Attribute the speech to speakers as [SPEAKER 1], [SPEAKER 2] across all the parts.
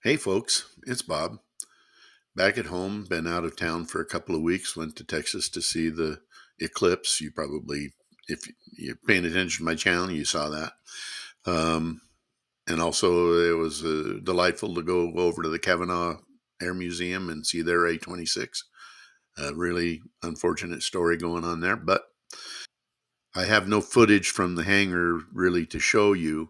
[SPEAKER 1] Hey folks, it's Bob. Back at home, been out of town for a couple of weeks, went to Texas to see the eclipse. You probably, if you're paying attention to my channel, you saw that. Um, and also, it was delightful to go over to the Kavanaugh Air Museum and see their A-26. A really unfortunate story going on there, but I have no footage from the hangar really to show you.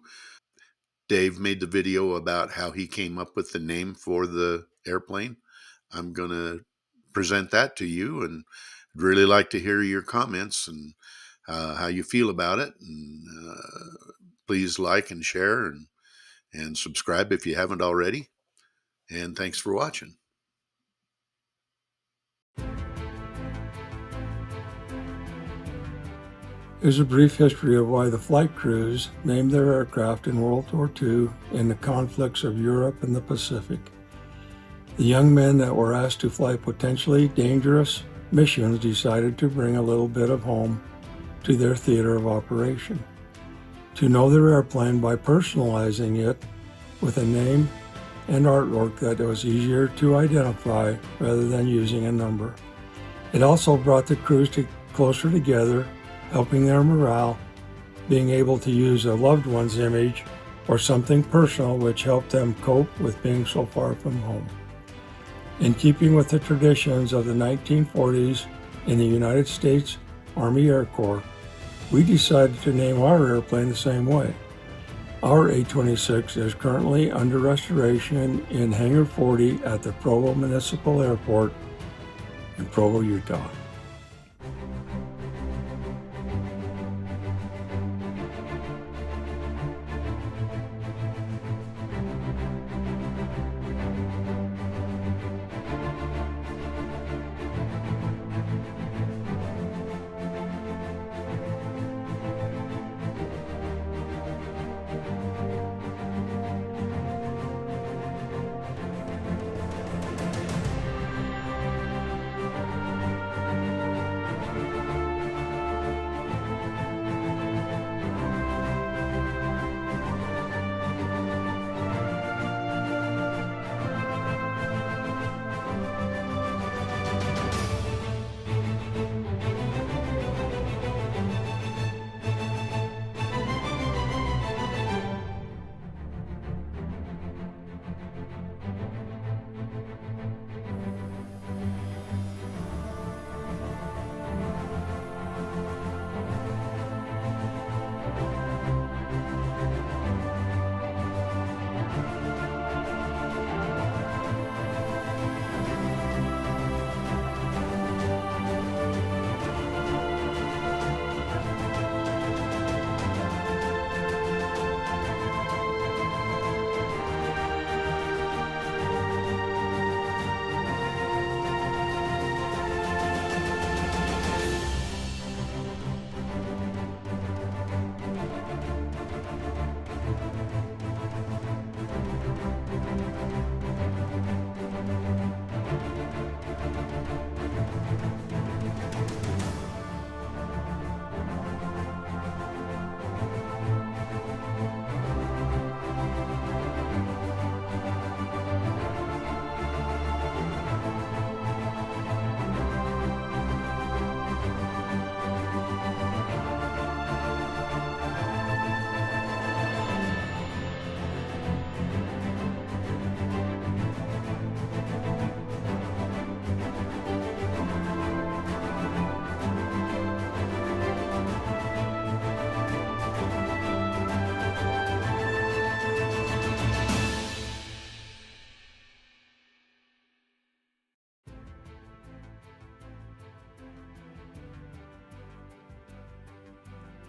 [SPEAKER 1] Dave made the video about how he came up with the name for the airplane. I'm going to present that to you, and I'd really like to hear your comments and how you feel about it. And please like and share and subscribe if you haven't already. And thanks for watching.
[SPEAKER 2] Here's a brief history of why the flight crews named their aircraft in World War II in the conflicts of Europe and the Pacific. The young men that were asked to fly potentially dangerous missions decided to bring a little bit of home to their theater of operation, to know their airplane by personalizing it with a name and artwork that was easier to identify rather than using a number. It also brought the crews closer together, helping their morale, being able to use a loved one's image or something personal which helped them cope with being so far from home. In keeping with the traditions of the 1940s in the United States Army Air Corps, we decided to name our airplane the same way. Our A-26 is currently under restoration in Hangar 40 at the Provo Municipal Airport in Provo, Utah.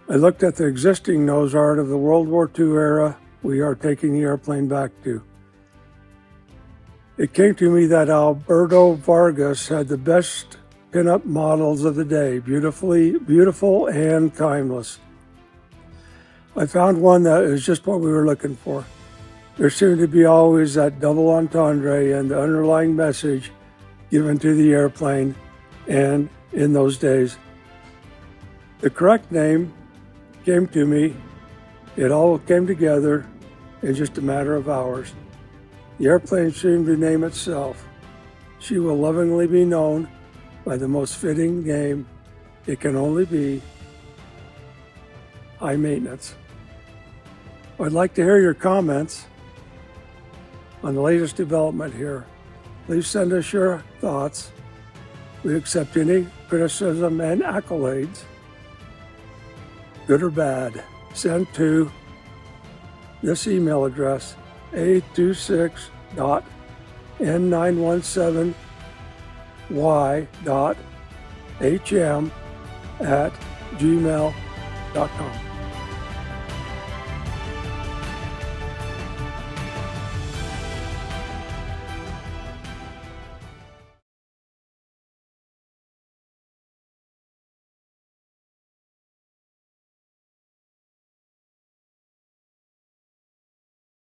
[SPEAKER 2] I looked at the existing nose art of the World War II era we are taking the airplane back to. It came to me that Alberto Vargas had the best pinup models of the day, beautiful and timeless. I found one that is just what we were looking for. There seemed to be always that double entendre and the underlying message given to the airplane, and in those days. The correct name came to me. It all came together in just a matter of hours. The airplane soon to name itself. She will lovingly be known by the most fitting name it can only be: high maintenance. I'd like to hear your comments on the latest development here. Please send us your thoughts. We accept any criticism and accolades, good or bad. Send to this email address, a26.n917y.hm@gmail.com.